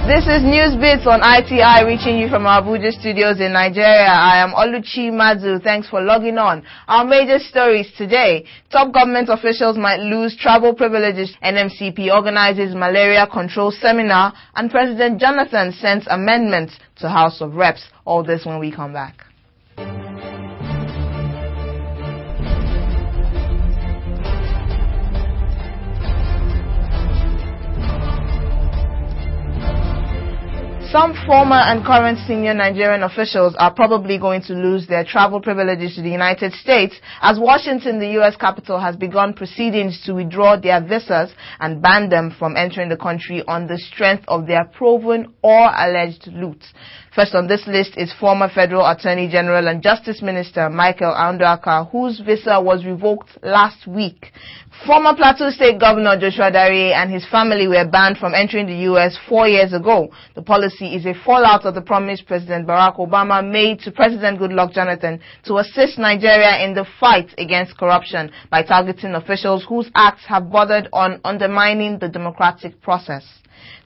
This is News Bits on ITI, reaching you from our Abuja studios in Nigeria. I am Oluchi Mazu. Thanks for logging on. Our major stories today. Top government officials might lose travel privileges. NMCP organizes malaria control seminar. And President Jonathan sends amendments to House of Reps. All this when we come back. Some former and current senior Nigerian officials are probably going to lose their travel privileges to the United States as Washington, the U.S. capital, has begun proceedings to withdraw their visas and ban them from entering the country on the strength of their proven or alleged loot. First on this list is former Federal Attorney General and Justice Minister Michael Andoaka, whose visa was revoked last week. Former Plateau State Governor Joshua Dariye and his family were banned from entering the U.S. 4 years ago. The policy is a fallout of the promise President Barack Obama made to President Goodluck Jonathan to assist Nigeria in the fight against corruption by targeting officials whose acts have bordered on undermining the democratic process.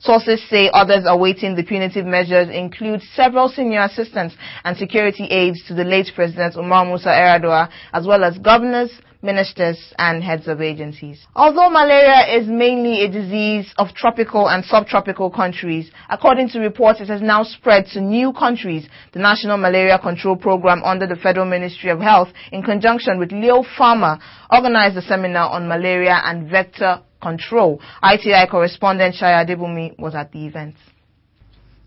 Sources say others awaiting the punitive measures include several senior assistants and security aides to the late President Umar Musa Yar'Adua, as well as governors, ministers, and heads of agencies. Although malaria is mainly a disease of tropical and subtropical countries, according to reports, it has now spread to new countries. The National Malaria Control Program under the Federal Ministry of Health, in conjunction with Leo Pharma, organized a seminar on malaria and vector control. ITI correspondent Shaya Debumi was at the event.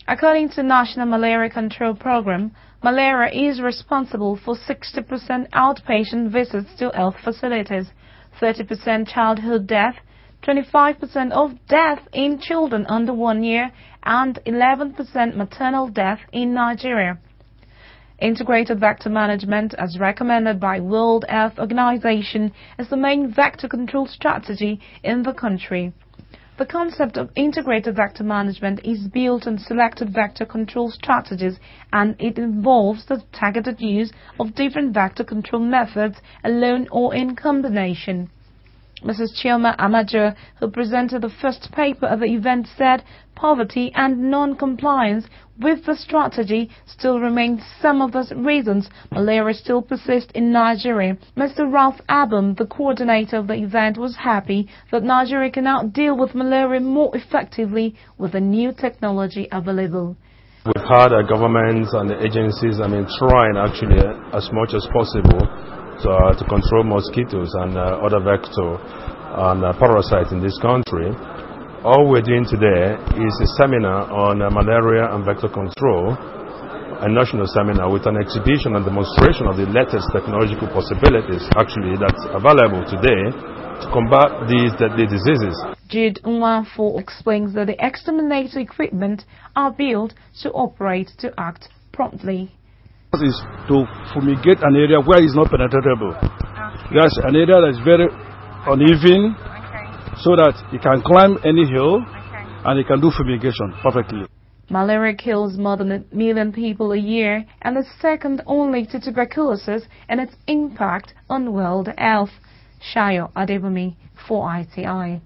According to National Malaria Control Program, malaria is responsible for 60% outpatient visits to health facilities, 30% childhood death, 25% of death in children under 1 year, and 11% maternal death in Nigeria. Integrated vector management, as recommended by World Health Organization, is the main vector control strategy in the country. The concept of integrated vector management is built on selected vector control strategies, and it involves the targeted use of different vector control methods alone or in combination. Mrs. Chioma Amajo, who presented the first paper at the event, said poverty and non-compliance with the strategy still remain some of the reasons malaria still persists in Nigeria. Mr. Ralph Abum, the coordinator of the event, was happy that Nigeria can now deal with malaria more effectively with the new technology available. We've had our governments and the agencies, trying actually as much as possible to control mosquitoes and other vector and parasites in this country. All we're doing today is a seminar on malaria and vector control, a national seminar with an exhibition and demonstration of the latest technological possibilities actually that's available today to combat these deadly diseases. Jude Nwanfo explains that the exterminator equipment are built to operate to act promptly. Is to fumigate an area where it's not penetratable. Yes, an area that is very uneven, so that it can climb any hill and it can do fumigation perfectly. Malaria kills more than 1 million people a year and is second only to tuberculosis in its impact on world health. Shayo Adebumi for ITI.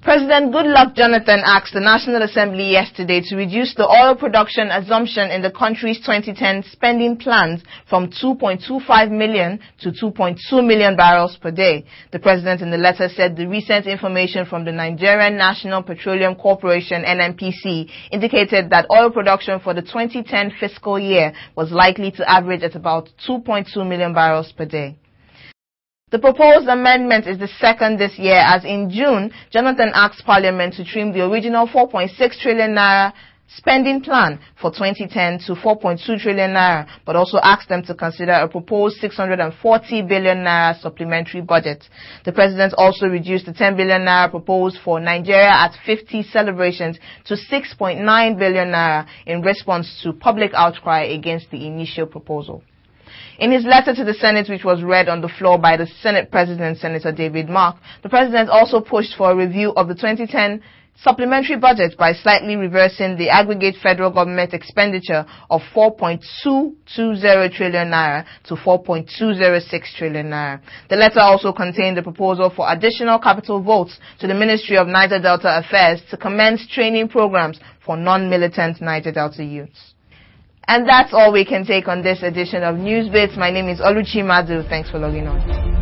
President Goodluck Jonathan asked the National Assembly yesterday to reduce the oil production assumption in the country's 2010 spending plans from 2.25 million to 2.2 million barrels per day. The president in the letter said the recent information from the Nigerian National Petroleum Corporation (NNPC) indicated that oil production for the 2010 fiscal year was likely to average at about 2.2 million barrels per day. The proposed amendment is the second this year, as in June, Jonathan asked Parliament to trim the original 4.6 trillion naira spending plan for 2010 to 4.2 trillion naira, but also asked them to consider a proposed 640 billion naira supplementary budget. The president also reduced the 10 billion naira proposed for Nigeria at 50 celebrations to 6.9 billion naira in response to public outcry against the initial proposal. In his letter to the Senate, which was read on the floor by the Senate President, Senator David Mark, the President also pushed for a review of the 2010 supplementary budget by slightly reversing the aggregate federal government expenditure of 4.220 trillion naira to 4.206 trillion naira. The letter also contained a proposal for additional capital votes to the Ministry of Niger Delta Affairs to commence training programs for non-militant Niger Delta youths. And that's all we can take on this edition of Newsbits. My name is Oluchi Madu. Thanks for logging on.